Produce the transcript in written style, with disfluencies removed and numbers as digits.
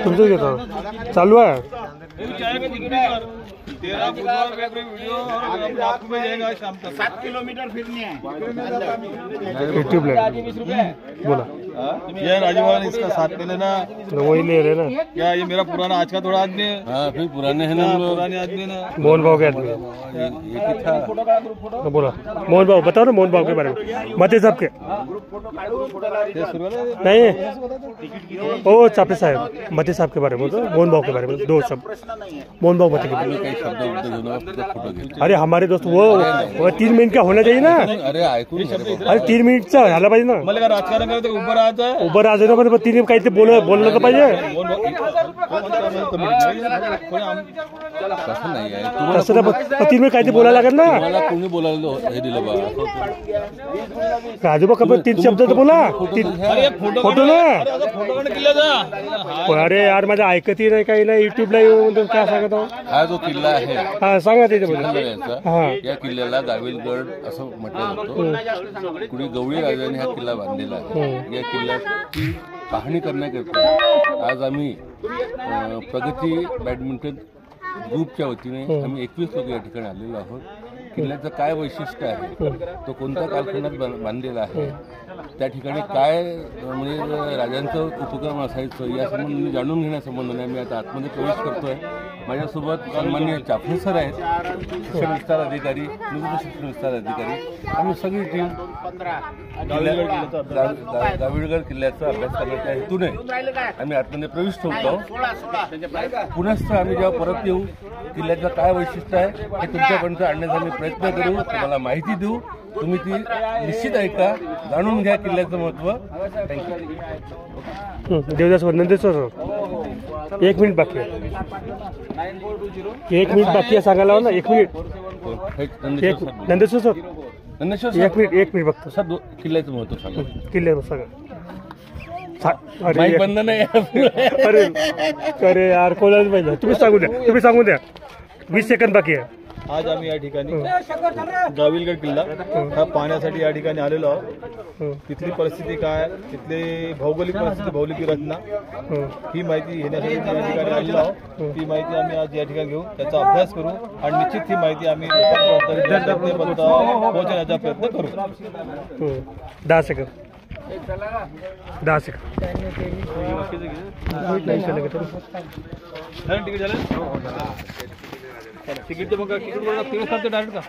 तुमचं घेतो चालू आहे वीडियो 7 किलोमीटर फिरनी है यूट्यूब बोला ये राजभवन इसका साथ में लेना वही ले रहे ना क्या ये मेरा पुराना आज का थोड़ा आदमी है। हाँ फिर पुराने हैं ना पुराने आदमी ना मोहन भाव के आदमी बोला मोहन भाव बताओ ना मोहन भाव के बारे में मते साहब के नहीं ओ चापे साहब मते साहब के बारे में मोहन भाव के बारे में दो शब्द मोहन भाव मते अरे हमारे दोस्त वो 3 मिनट का होना चाहिए ना अरे 3 मिनिटचा झाला पाहिजे ना मला राजकारण करायचं उभं राहायचं उभं राहायचं ना पण तिने काही ते बोललं तर पाहिजे तसं नाही आहे तसं ना 3 मिनिट काही ते बोलायला लागेल ना मला कोणी बोलायला हे दिलं बा राजूबा कब 3 शब्द तर बोला फोटो ना अरे यार माझं ऐकतही नाही काही नाही युट्यूबला येऊन काय सांगत हा जो किल्ला आहे हा सांगा त्याच्याबद्दल या किल्ल्याला गाविलगड असं म्हटलं जातं कुणी गवळी राजाने हा किल्ला बांधलेला आहे या किल्ल्याची पाहणी करण्याकरता आज आम्ही प्रगती बॅडमिंटन ग्रुपच्या वतीने आम्ही 21 लोक या ठिकाणी आलेलो आहोत किल्ल्याचं काय वैशिष्ट्य आहे तो कोणत्या कालखंडात बांधलेला आहे त्या ठिकाणी काय म्हणजे राजांचं उपक्रम असायचं या संबंधी जाणून घेण्यासंबंधाने आम्ही आता आतमध्ये प्रवेश करतोय माझ्यासोबत सन्माननीय चाफे सर आहेत शिक्षण विस्तार अधिकारी निवृत्त शिक्षण विस्तार अधिकारी आम्ही सगळी टीम गाविलगड किल्ल्याचा अभ्यास करण्याच्या हेतूने आम्ही आतमध्ये प्रवेश ठेवतो पुनश्च आम्ही जेव्हा परत येऊ किल्ल्याचं काय वैशिष्ट्य आहे हे तुमच्यापर्यंत आणण्याचा आम्ही प्रयत्न करू तुम्हाला माहिती देऊ तुम्ही ती निश्चित ऐका जाणून घ्या किल्ल्याचं महत्व थँक्यू देवदास नंदेश्वर 1 मिनिट बाकी आहे 1 मिनिट बाकी आहे सांगायला ना 1 मिनिट नंदेश्वर सर 1 मिनिट बघतो सर किल्ल्याचं महत्व सांगा किल्ल्याचं सांगा माईक बंद नाही अरे अरे यार कोणाला पाहिजे तुम्ही सांगू द्या 20 सेकंद बाकी आहे आज आम्ही या ठिकाणी गाविलगड किल्ला हा पाहण्यासाठी या ठिकाणी आलेलो आहोत तिथली परिस्थिती काय तिथली भौगोलिक परिस्थिती भौगोलिक रचना ही माहिती घेण्यासाठी या ठिकाणी आलेलो आहोत ती माहिती आम्ही आज या ठिकाणी घेऊ त्याचा अभ्यास करू आणि निश्चित ही माहिती आम्ही विद्यार्थ्यांपर्यंत पोहोचण्याचा प्रयत्न करू 10 सेकंद 10 सेकंद तिकीट मग तिकीट डायरेक्ट का